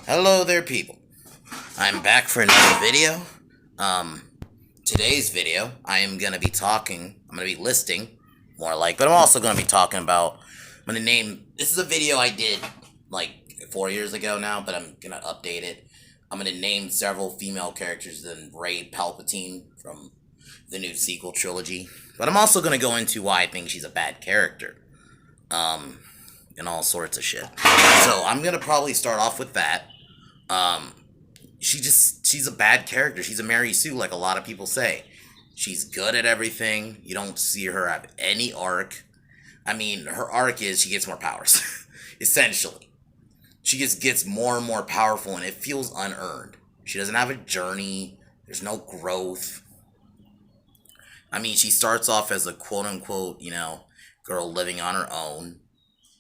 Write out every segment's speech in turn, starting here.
Hello there, people. I'm back for another video. Today's video, I'm gonna be listing, more like, but I'm also gonna be talking about, I'm gonna name, this is a video I did, like, 4 years ago now, but I'm gonna update it. I'm gonna name several female characters than Rey Palpatine from the new sequel trilogy, but I'm also gonna go into why I think she's a bad character, um, and all sorts of shit. So, I'm gonna probably start off with that. Um, she's a bad character. She's a Mary Sue, like a lot of people say. She's good at everything. You don't see her have any arc. I mean, her arc is she gets more powers, essentially. She just gets more and more powerful, and it feels unearned. She doesn't have a journey. There's no growth. I mean, she starts off as a quote unquote, girl living on her own,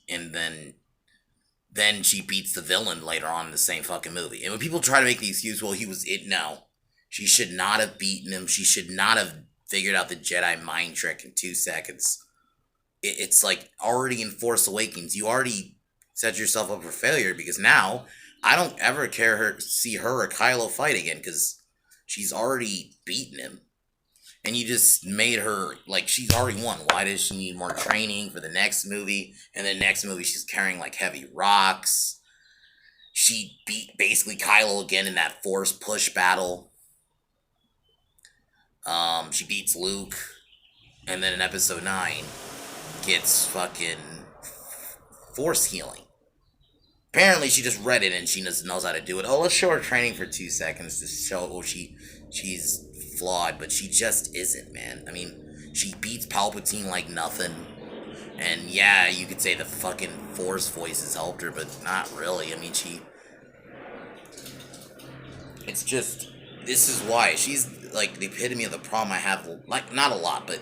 and then she beats the villain later on in the same fucking movie. And when people try to make the excuse, well, he was it, no. She should not have beaten him. She should not have figured out the Jedi mind trick in 2 seconds. It's like already in Force Awakens, you already set yourself up for failure because now I don't ever see her or Kylo fight again because she's already beaten him. And you just made her like she's already won. Why does she need more training for the next movie? And the next movie she's carrying like heavy rocks. She beat basically Kylo again in that force push battle. She beats Luke, and then in episode 9 gets fucking force healing. Apparently she just read it and she knows how to do it. Oh, let's show her training for 2 seconds to show she's flawed, but she just isn't, man. I mean, she beats Palpatine like nothing. And yeah, you could say the fucking Force voices helped her, but not really. I mean, it's just, this is why. She's like the epitome of the problem I have, like, not a lot, but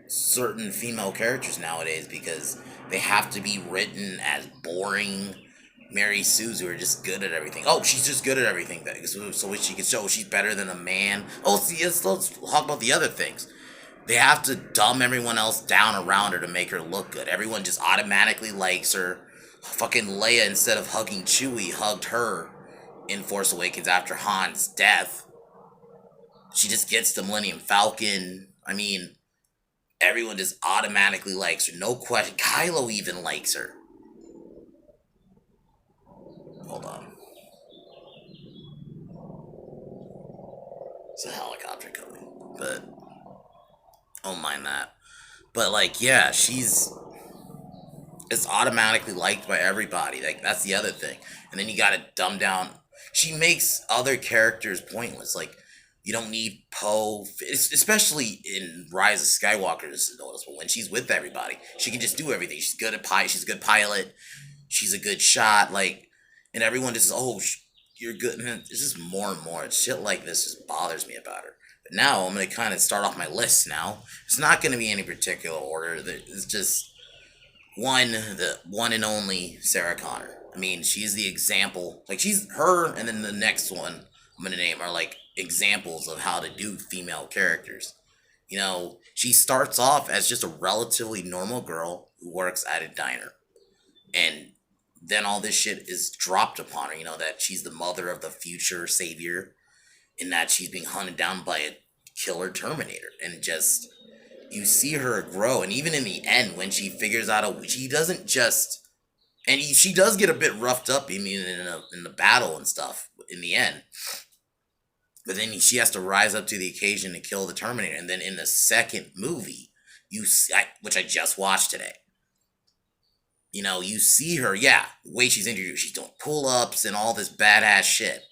certain female characters nowadays because they have to be written as boring Mary Sue's who are just good at everything. Oh, she's just good at everything. So she can show she's better than a man. Oh, see, let's talk about the other things. They have to dumb everyone else down around her to make her look good. Everyone just automatically likes her. Fucking Leia, instead of hugging Chewie, hugged her in Force Awakens after Han's death. She just gets the Millennium Falcon. I mean, everyone just automatically likes her. No question. Kylo even likes her. Hold on. It's a helicopter coming. But, don't mind that. But, like, yeah, she's is automatically liked by everybody. Like, that's the other thing. And then you gotta dumb down. She makes other characters pointless. Like, you don't need Poe, especially in Rise of Skywalker. This is noticeable. When she's with everybody, she can just do everything. She's good at She's a good pilot. She's a good shot. Like, and everyone just, oh, you're good. And it's just more and more. Shit like this just bothers me about her. But now I'm gonna kind of start off my list. Now it's not gonna be any particular order. It's just the one and only Sarah Connor. I mean, she's the example. Like, she's her, and then the next one I'm gonna name are like examples of how to do female characters. She starts off as just a relatively normal girl who works at a diner, and then all this shit is dropped upon her. That she's the mother of the future savior, and that she's being hunted down by a killer Terminator, and just you see her grow. And even in the end, when she figures out she doesn't just, and she does get a bit roughed up, I mean, in the battle and stuff in the end, but then she has to rise up to the occasion to kill the Terminator. And then in the second movie, which I just watched today, you see her, yeah, the way she's introduced, she's doing pull-ups and all this badass shit,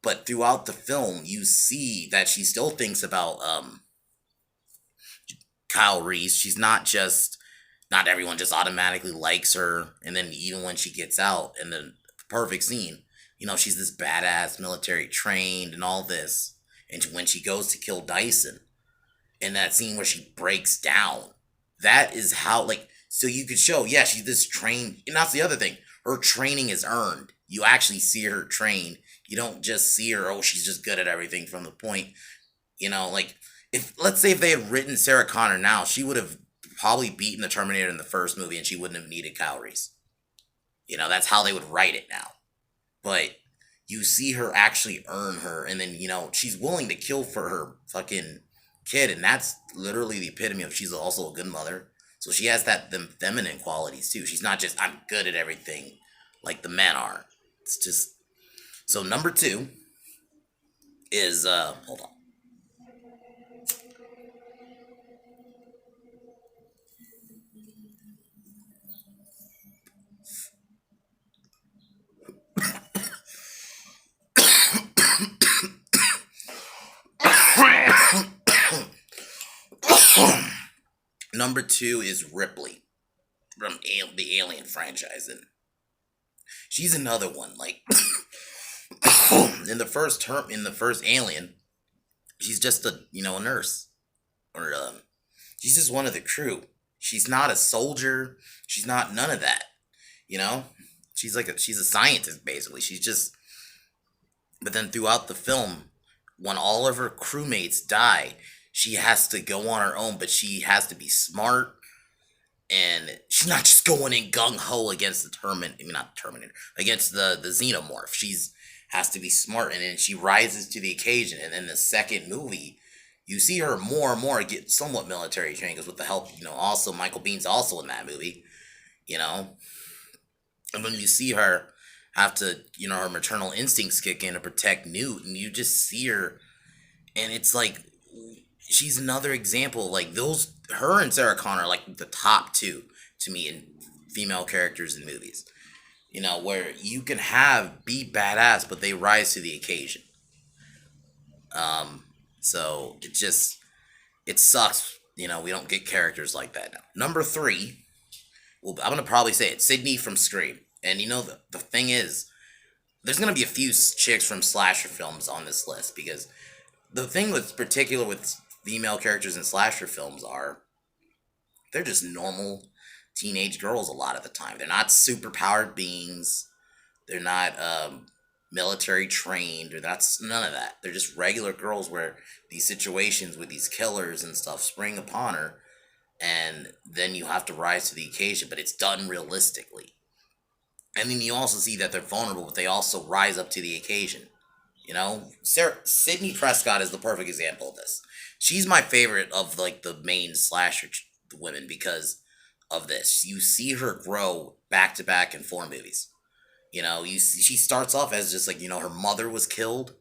but throughout the film you see that she still thinks about Kyle Reese. She's not everyone just automatically likes her. And then even when she gets out in the perfect scene, she's this badass military trained and all this. And when she goes to kill Dyson, in that scene where she breaks down, that is how, like, so you could show, yeah, she's this trained. And that's the other thing. Her training is earned. You actually see her trained. You don't just see her, oh, she's just good at everything from the point, like, let's say if they had written Sarah Connor now, she would have probably beaten the Terminator in the first movie, and she wouldn't have needed Kyle Reese. That's how they would write it now. but you see her actually earn her, and then she's willing to kill for her fucking kid, and that's literally the epitome of she's also a good mother. So she has them feminine qualities too. She's not just I'm good at everything like the men are. It's just so number two is hold on. Number two is Ripley from the Alien franchise, and she's another one. Like in the first Alien, she's just a nurse, or she's just one of the crew. She's not a soldier. She's not none of that. You know, she's a scientist basically. She's just. But then throughout the film, when all of her crewmates die, she has to go on her own. But she has to be smart, and she's not just going in gung ho against the Terminator. I mean, not the Terminator, against the Xenomorph. She's has to be smart, and then she rises to the occasion. And then the second movie, you see her more and more get somewhat military trained, because with the help, also Michael Bean's also in that movie, you know. And when you see her have to, her maternal instincts kick in to protect Newt, and you just see her, and it's like she's another example. Like her and Sarah Connor are like the top two to me in female characters in movies. Where you can be badass, but they rise to the occasion. So it sucks. We don't get characters like that now. Number three, well, I'm gonna probably say it, Sydney from Scream. And the thing is, there's gonna be a few chicks from slasher films on this list, because the thing that's particular with female characters in slasher films are they're just normal teenage girls a lot of the time. They're not super powered beings. They're not military trained, or that's none of that. They're just regular girls where these situations with these killers and stuff spring upon her, and then you have to rise to the occasion, but it's done realistically. And then you also see that they're vulnerable, but they also rise up to the occasion. Sydney Prescott is the perfect example of this. She's my favorite of like the main slasher women because of this. You see her grow back to back in 4 movies. She starts off as just like her mother was killed,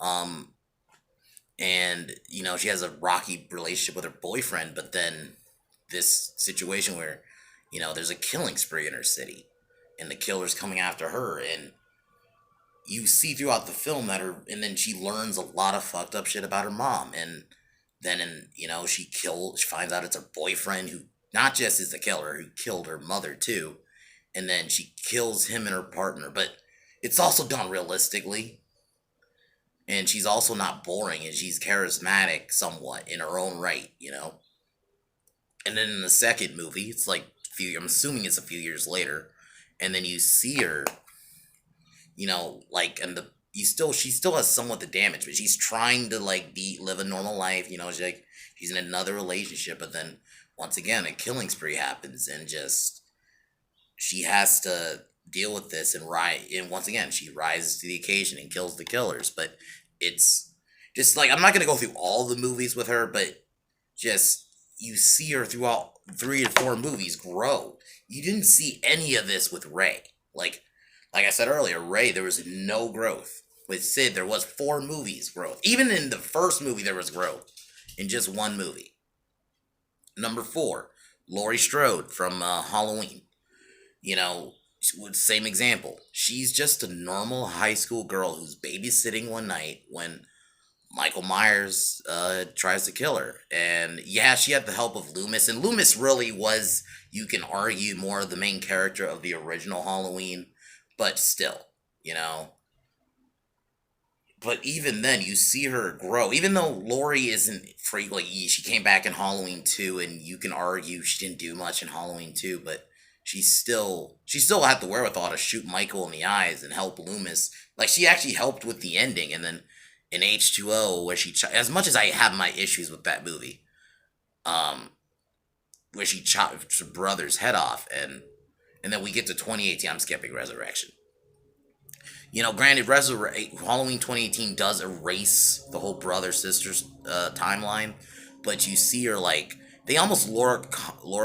um, and she has a rocky relationship with her boyfriend, but then this situation where there's a killing spree in her city, and the killer's coming after her, and you see throughout the film and then she learns a lot of fucked up shit about her mom, and then she finds out it's her boyfriend who not just is the killer, who killed her mother too, and then she kills him and her partner, but it's also done realistically, and she's also not boring, and she's charismatic somewhat in her own right. And then in the second movie, it's like I'm assuming it's a few years later, and then you see her, like, and she still has somewhat the damage, but she's trying to like live a normal life. She's in another relationship, but then once again a killing spree happens, and just she has to deal with this, and once again she rises to the occasion and kills the killers. But it's just like, I'm not gonna go through all the movies with her, but just you see her throughout 3 to 4 movies grow. You didn't see any of this with Ray. Like I said earlier, Ray, there was no growth. With Sid, there was 4 movies growth. Even in the first movie, there was growth in just 1 movie. Number 4, Laurie Strode from Halloween. Same example. She's just a normal high school girl who's babysitting one night when Michael Myers tries to kill her. And yeah, she had the help of Loomis. And Loomis really was, you can argue, more the main character of the original Halloween. But still, But even then, you see her grow. Even though Laurie isn't frequently, she came back in Halloween 2, and you can argue she didn't do much in Halloween 2, but she still had the wherewithal to shoot Michael in the eyes and help Loomis. Like, she actually helped with the ending, and then in H2O, where as much as I have my issues with that movie, where she chopped her brother's head off, and then we get to 2018, I'm skipping Resurrection. You know, granted, Halloween 2018 does erase the whole brother sisters timeline, but you see her like they almost Laura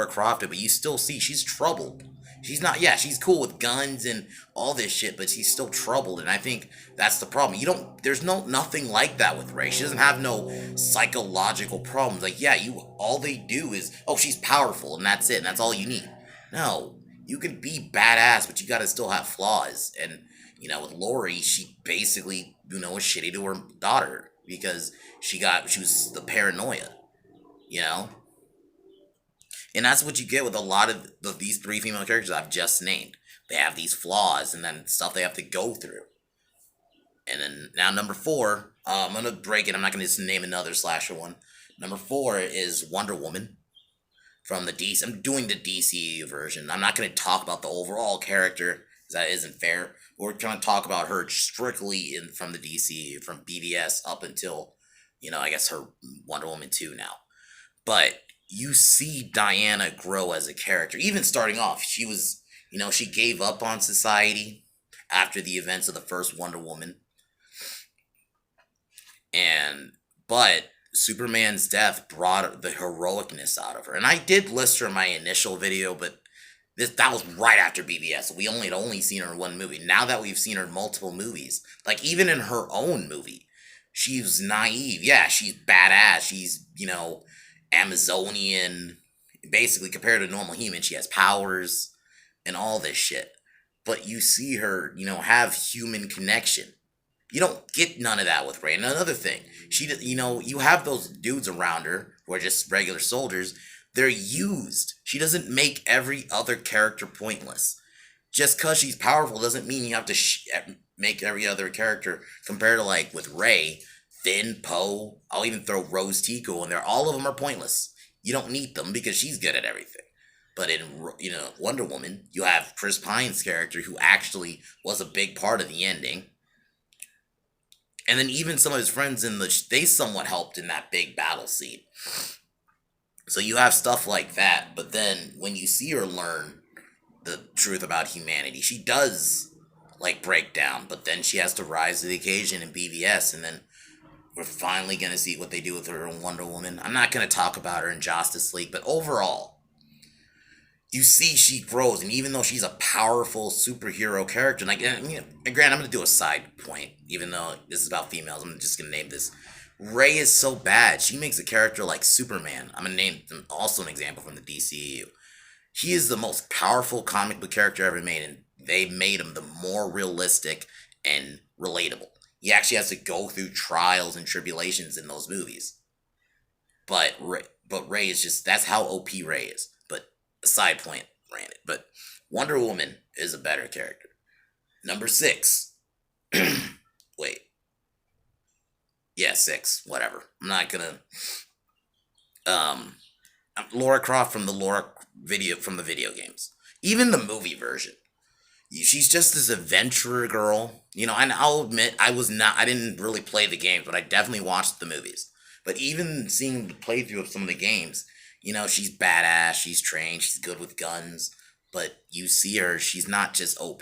Croft it, but you still see she's troubled. She's not, yeah, she's cool with guns and all this shit, but she's still troubled, and I think that's the problem. You don't, there's nothing like that with Rey. She doesn't have no psychological problems. Like, yeah, all they do is, oh, she's powerful, and that's it, and that's all you need. No, you can be badass, but you gotta still have flaws, and you know, with Lori, she basically, you know, was shitty to her daughter because she was the paranoia, you know? And that's what you get with a lot of these three female characters I've just named. They have these flaws and then stuff they have to go through. And then now number 4, I'm going to break it. I'm not going to just name another slasher one. Number 4 is Wonder Woman from the DC. I'm doing the DCU version. I'm not going to talk about the overall character because that isn't fair. We're going to talk about her strictly from the DCU, from BVS up until, you know, I guess her Wonder Woman 2 now. But you see Diana grow as a character. Even starting off, she was, you know, she gave up on society after the events of the first Wonder Woman. But Superman's death brought the heroicness out of her. And I did list her in my initial video, but that was right after BBS. We had only seen her in one movie. Now that we've seen her in multiple movies, like even in her own movie, she's naive. Yeah, she's badass. She's, you know, Amazonian. Basically, compared to a normal human, she has powers and all this shit. But you see her, you know, have human connection. You don't get none of that with Rey. And another thing, you know, you have those dudes around her who are just regular soldiers. They're used. She doesn't make every other character pointless. Just because she's powerful doesn't mean you have to make every other character compared to, like, with Rey, Finn, Poe. I'll even throw Rose Tico in there. All of them are pointless. You don't need them because she's good at everything. But in, you know, Wonder Woman, you have Chris Pine's character who actually was a big part of the ending. And then even some of his friends they somewhat helped in that big battle scene. So you have stuff like that, but then when you see her learn the truth about humanity, she does, like, break down, but then she has to rise to the occasion in BVS, and then we're finally going to see what they do with her in Wonder Woman. I'm not going to talk about her in Justice League, but overall, you see she grows, and even though she's a powerful superhero character, like, you know, and granted, I'm going to do a side point, even though this is about females, I'm just going to name this. Rey is so bad, she makes a character like Superman. I'm going to name also an example from the DCU. He is the most powerful comic book character ever made, and they made him the more realistic and relatable. He actually has to go through trials and tribulations in those movies. But Rey is just, that's how OP Rey is. Side point, granted, but Wonder Woman is a better character. Number 6. Wait. Yeah, 6. Whatever. I'm not gonna. Laura Croft from the video games. Even the movie version. She's just this adventurer girl. You know, and I'll admit, I didn't really play the games, but I definitely watched the movies. But even seeing the playthrough of some of the games, you know, she's badass, she's trained, she's good with guns, but you see her, she's not just OP.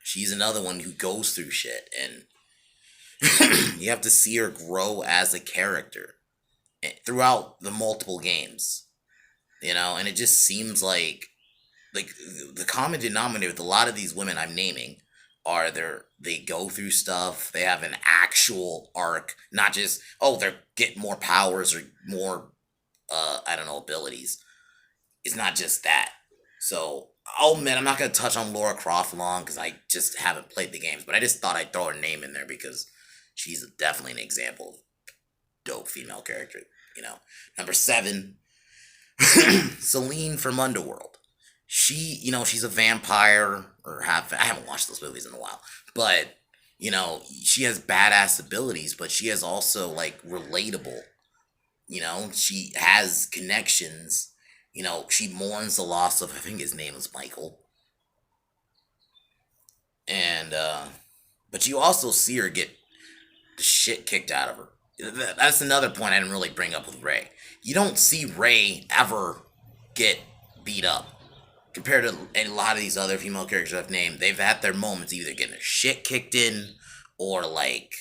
She's another one who goes through shit, and you have to see her grow as a character throughout the multiple games, you know, and it just seems like the common denominator with a lot of these women I'm naming are they go through stuff, they have an actual arc, not just, oh, they get more powers or more I don't know, abilities. It's not just that. So, I'll admit, I'm not going to touch on Laura Croft long because I just haven't played the games, but I just thought I'd throw her name in there because she's definitely an example of dope female character, you know. Number 7, Selene from Underworld. She, you know, she's a vampire, I haven't watched those movies in a while, but, you know, she has badass abilities, but she is also, like, relatable. You know, she has connections. You know, she mourns the loss of, I think his name was Michael. And, but you also see her get the shit kicked out of her. That's another point I didn't really bring up with Rey. You don't see Rey ever get beat up. compared to a lot of these other female characters I've named, they've had their moments either getting their shit kicked in or like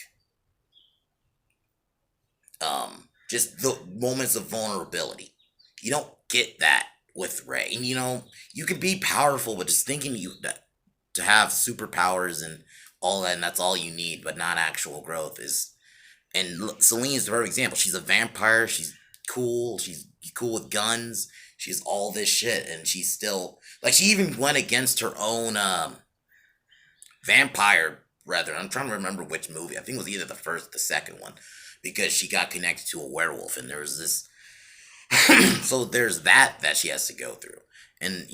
just the moments of vulnerability. You don't get that with Ray. And you can be powerful, but just thinking that to have superpowers and all that, and that's all you need, but not actual growth is. And Celine's the perfect example. She's a vampire. She's cool. She's cool with guns. She's all this shit, and she's still like she even went against her own vampire. Rather, I'm trying to remember which movie. I think it was either the first, or the second one, because she got connected to a werewolf, and there was this. So there's that she has to go through, and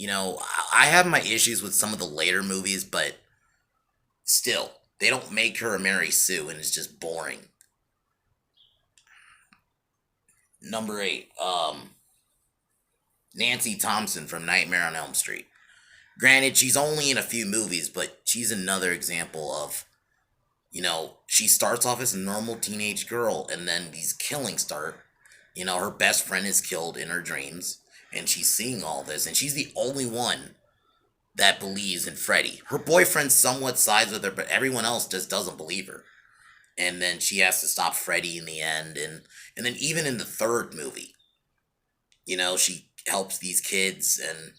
I have my issues with some of the later movies, but still, they don't make her a Mary Sue, and it's just boring. Number 8, Nancy Thompson from Nightmare on Elm Street. Granted, she's only in a few movies, but she's another example of, she starts off as a normal teenage girl, and then these killings start. Her best friend is killed in her dreams, and she's seeing all this, and she's the only one that believes in Freddy. Her boyfriend somewhat sides with her, but everyone else just doesn't believe her. And then she has to stop Freddy in the end, and then even in the third movie, she helps these kids, and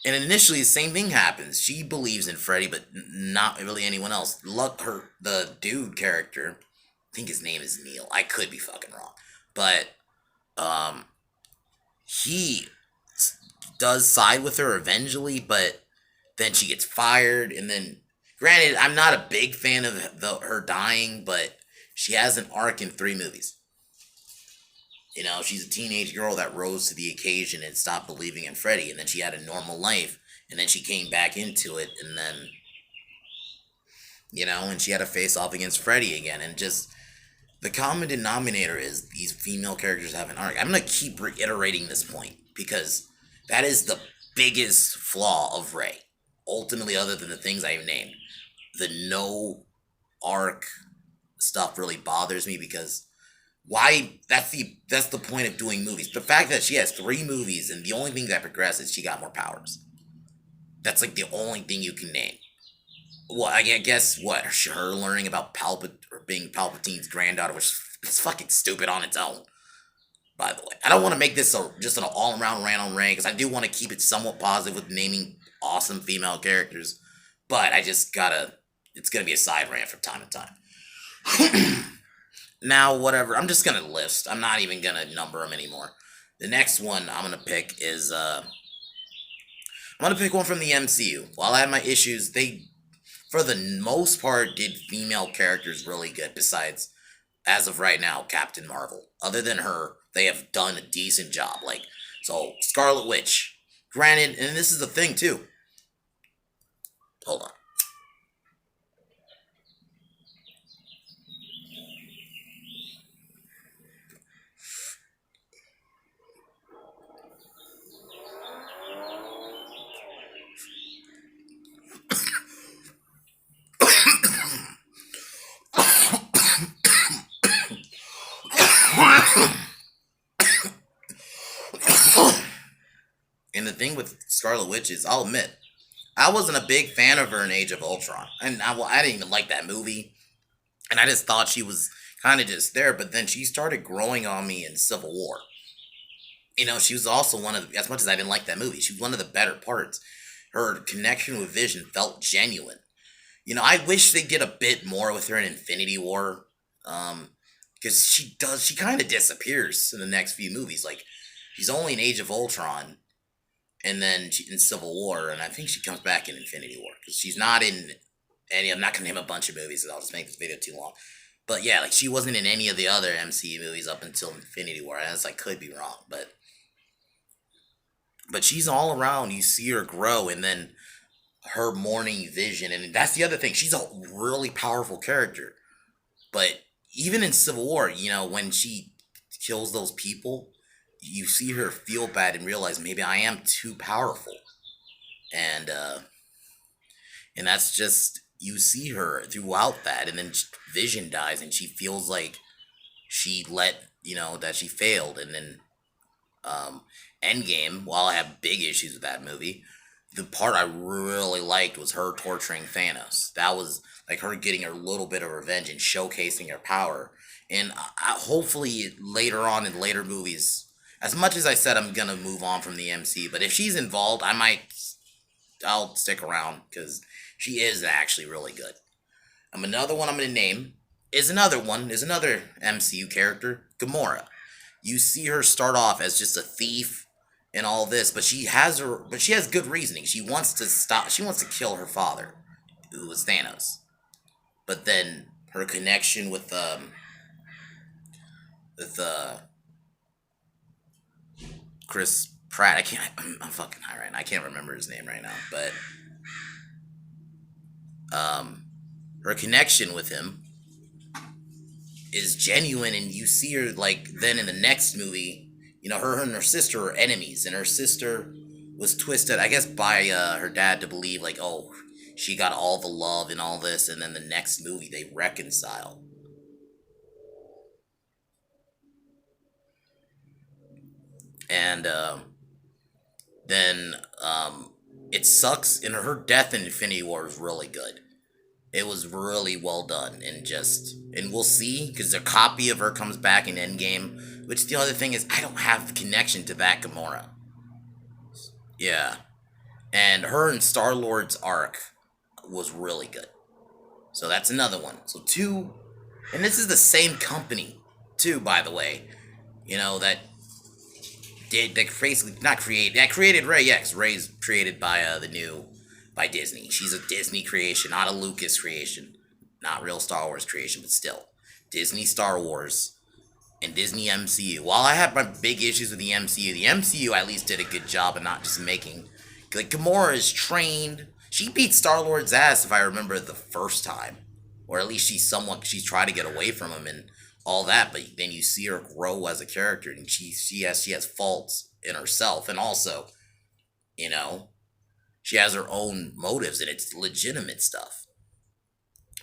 and initially the same thing happens. She believes in Freddy, but not really anyone else. The dude character, I think his name is Neil. I could be fucking wrong, but he does side with her eventually, but then she gets fired, and then granted, I'm not a big fan of her dying, but she has an arc in 3 movies. She's a teenage girl that rose to the occasion and stopped believing in Freddy, and then she had a normal life, and then she came back into it, and then, and she had to face off against Freddy again, and just, the common denominator is these female characters have an arc. I'm going to keep reiterating this point, because that is the biggest flaw of Ray, ultimately, other than the things I've named. The no arc stuff really bothers me, because why? That's the point of doing movies. The fact that she has 3 movies and the only thing that progresses, she got more powers. That's like the only thing you can name. Well, I guess what, her learning about being Palpatine's granddaughter was it's fucking stupid on its own. By the way, I don't want to make this just an all-around rant on Ray, because I do want to keep it somewhat positive with naming awesome female characters, but I just gotta. It's gonna be a side rant from time to time. Now, whatever. I'm just gonna list. I'm not even gonna number them anymore. The next one I'm gonna pick is I'm gonna pick one from the MCU. While I have my issues, they, for the most part, did female characters really good. Besides, as of right now, Captain Marvel. Other than her, they have done a decent job. So Scarlet Witch. Granted, and this is the thing too. Hold on. And the thing with Scarlet Witch is, I'll admit, I wasn't a big fan of her in Age of Ultron. And I didn't even like that movie. And I just thought she was kind of just there. But then she started growing on me in Civil War. She was also as much as I didn't like that movie, she was one of the better parts. Her connection with Vision felt genuine. I wish they'd get a bit more with her in Infinity War. Because she kind of disappears in the next few movies. She's only in Age of Ultron, and then in Civil War, and I think she comes back in Infinity War, because she's not in any. I'm not gonna name a bunch of movies, so I'll just make this video too long. But yeah, she wasn't in any of the other MCU movies up until Infinity War. And I could be wrong, but she's all around. You see her grow, and then her morning vision, and that's the other thing. She's a really powerful character, but even in Civil War, when she kills those people, you see her feel bad and realize maybe I am too powerful, and that's just, you see her throughout that, and then Vision dies, and she feels like she that she failed, and then Endgame, while I have big issues with that movie, the part I really liked was her torturing Thanos. That was like her getting a little bit of revenge and showcasing her power. And hopefully later on in later movies, as much as I said I'm gonna move on from the MC, but if she's involved, I'll stick around because she is actually really good. Another one I'm gonna name is another MCU character, Gamora. You see her start off as just a thief and all this, but she has good reasoning. She wants to kill her father, who was Thanos. But then her connection with Chris Pratt, I'm fucking high right now. I can't remember his name right now, but her connection with him is genuine, and you see her like then in the next movie, her and her sister are enemies, and her sister was twisted, I guess, by her dad to believe like, oh, she got all the love and all this, and then the next movie they reconcile. And then it sucks, and her death in Infinity War is really good. It was really well done, and we'll see because a copy of her comes back in Endgame. Which the other thing is, I don't have the connection to that Gamora. Yeah, and her and Star Lord's arc was really good. So that's another one. So two, and this is the same company too, by the way. That did that basically not create that created Ray. Yes, Ray's created by by Disney. She's a Disney creation, not a Lucas creation, not real Star Wars creation, but still Disney Star Wars and Disney MCU. While I have my big issues with the MCU at least did a good job of not just making like Gamora is trained. She beat Star Lord's ass if I remember the first time, or at least she's tried to get away from him and all that. But then you see her grow as a character, and she has faults in herself, and also, you know, she has her own motives, and it's legitimate stuff.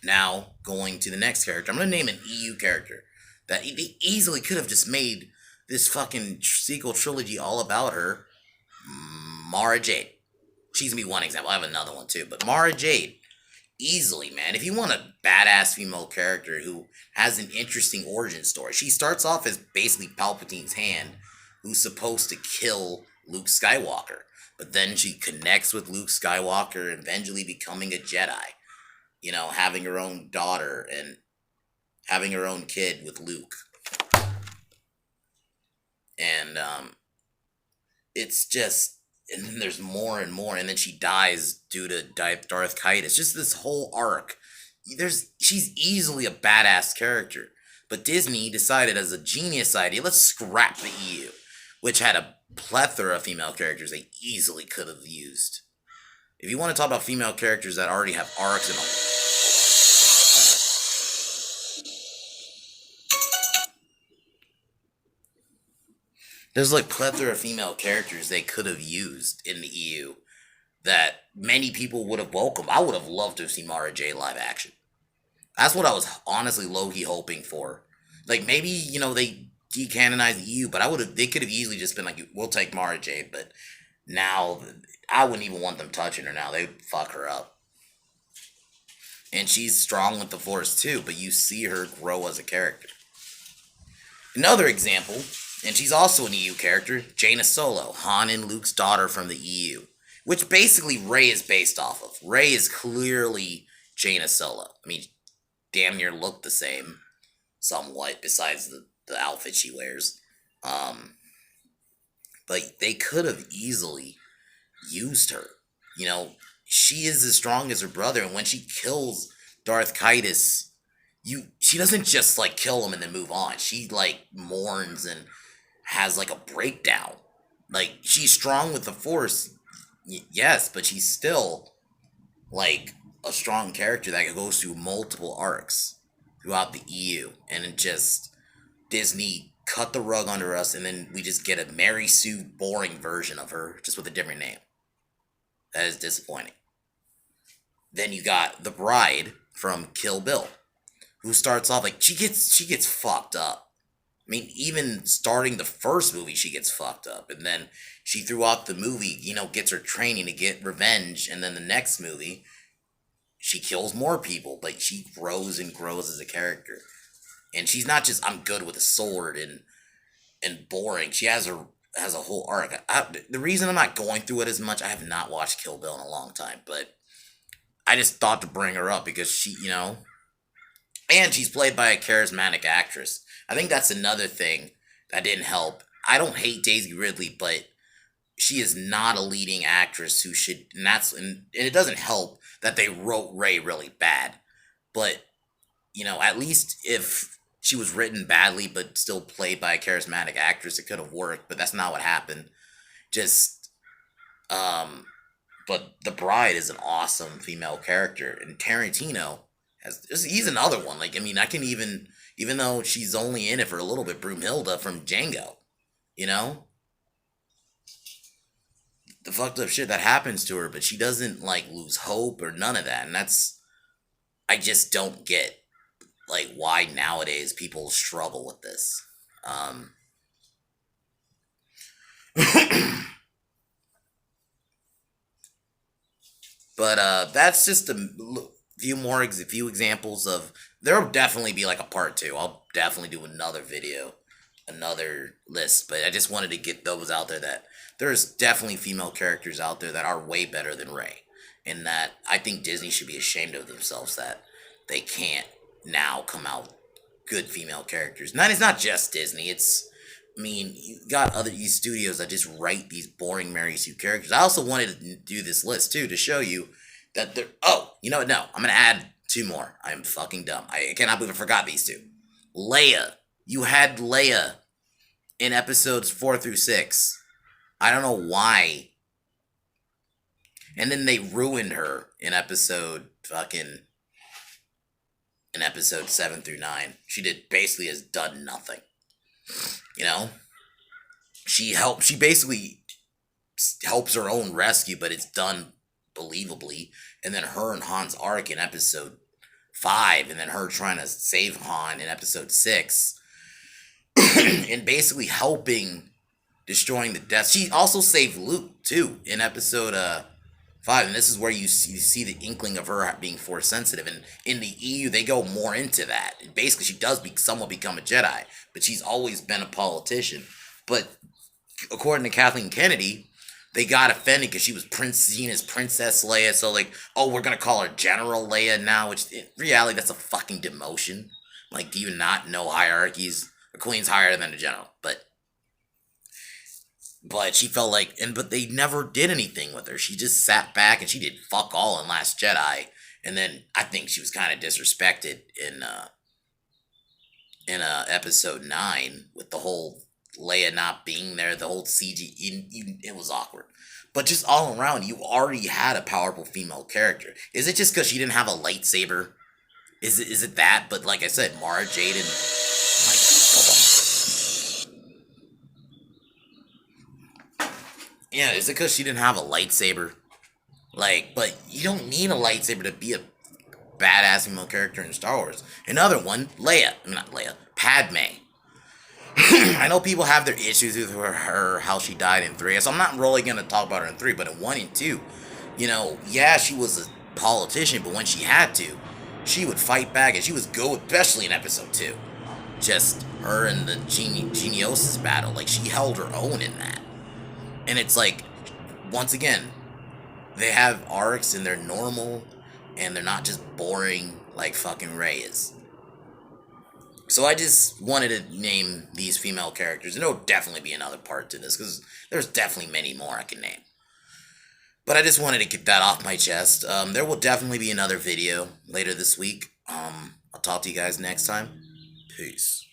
Now, going to the next character, I'm going to name an EU character that they easily could have just made this fucking sequel trilogy all about her. Mara Jade. She's going to be one example. I have another one too, but Mara Jade. Easily, man. If you want a badass female character who has an interesting origin story, she starts off as basically Palpatine's hand, who's supposed to kill Luke Skywalker. But then she connects with Luke Skywalker, eventually becoming a Jedi. Having her own daughter and having her own kid with Luke. And it's just, and then there's more and more, and then she dies due to Darth Kaitis. Just this whole arc. She's easily a badass character. But Disney decided as a genius idea, let's scrap the EU, which had a plethora of female characters they easily could have used. If you want to talk about female characters that already have arcs and all, there's like plethora of female characters they could have used in the EU that many people would have welcomed. I would have loved to have seen Mara J live action. That's what I was honestly low-key hoping for. Like maybe, they decanonized the EU, but they could have easily just been like, we'll take Mara J, but now I wouldn't even want them touching her now. They would fuck her up. And she's strong with the Force too, but you see her grow as a character. Another example, and she's also an EU character, Jaina Solo, Han and Luke's daughter from the EU, which basically Rey is based off of. Rey is clearly Jaina Solo. I mean, damn near look the same, somewhat, besides the outfit she wears. But they could have easily used her. She is as strong as her brother, and when she kills Darth Kaitis, she doesn't just like kill him and then move on. She like mourns and has like a breakdown. Like she's strong with the Force, yes, but she's still like a strong character that goes through multiple arcs throughout the EU, and it just Disney cut the rug under us, and then we just get a Mary Sue boring version of her just with a different name. That is disappointing. Then you got the bride from Kill Bill, who starts off like she gets fucked up. I mean, even starting the first movie, she gets fucked up, and then she throughout the movie, gets her training to get revenge, and then the next movie, she kills more people, but she grows and grows as a character, and she's not just I'm good with a sword and boring. She has a whole arc. The reason I'm not going through it as much, I have not watched Kill Bill in a long time, but I just thought to bring her up because and she's played by a charismatic actress. I think that's another thing that didn't help. I don't hate Daisy Ridley, but she is not a leading actress who should, and it doesn't help that they wrote Ray really bad. But at least if she was written badly but still played by a charismatic actress, it could have worked. But that's not what happened. Just but the Bride is an awesome female character, and Tarantino he's another one. Like, I mean, I can even though she's only in it for a little bit, Broomhilda from Django, you know, the fucked up shit that happens to her, but she doesn't like lose hope or none of that, and I just don't get like why nowadays people struggle with this. Um, but that's just few examples of. There'll definitely be like a part two. I'll definitely do another video, another list. But I just wanted to get those out there that there's definitely female characters out there that are way better than Ray, and that I think Disney should be ashamed of themselves that they can't now come out good female characters. And it's not just Disney. I mean, you got other these studios that just write these boring Mary Sue characters. I also wanted to do this list too to show you that there. Oh, you know what? No, I'm gonna add two more. I'm fucking dumb. I cannot believe I forgot these two. Leia. You had Leia in episodes 4 through 6. I don't know why. And then they ruined her in episode 7 through 9. She basically has done nothing. You know? She basically helps her own rescue, but it's done believably. And then her and Han's arc in episode 5, and then her trying to save Han in episode 6, and basically helping destroying the Death. She also saved Luke too in episode 5, and this is where you see the inkling of her being Force sensitive. And in the EU, they go more into that. And basically, she does somewhat become a Jedi, but she's always been a politician. But according to Kathleen Kennedy, they got offended because she was seen as Princess Leia. So like, oh, we're gonna call her General Leia now, which in reality that's a fucking demotion. Like, do you not know hierarchies? A queen's higher than a general, but she felt like, but they never did anything with her. She just sat back and she did fuck all in Last Jedi. And then I think she was kind of disrespected in episode 9 with the whole Leia not being there, the whole CG. It was awkward. But just all around, you already had a powerful female character. Is it just because she didn't have a lightsaber? Is it that? But like I said, Mara Jade and yeah, is it because she didn't have a lightsaber? Like, but you don't need a lightsaber to be a badass female character in Star Wars. Another one, Leia. I mean, not Leia. Padme. I know people have their issues with her, how she died in 3. So I'm not really going to talk about her in 3, but in 1 and 2, yeah, she was a politician, but when she had to, she would fight back, and she was good, especially in episode 2. Just her and the Geonosis battle, like, she held her own in that. And it's like, once again, they have arcs and they're normal and they're not just boring like fucking Rey is. So I just wanted to name these female characters, and there'll definitely be another part to this because there's definitely many more I can name. But I just wanted to get that off my chest. There will definitely be another video later this week. I'll talk to you guys next time. Peace.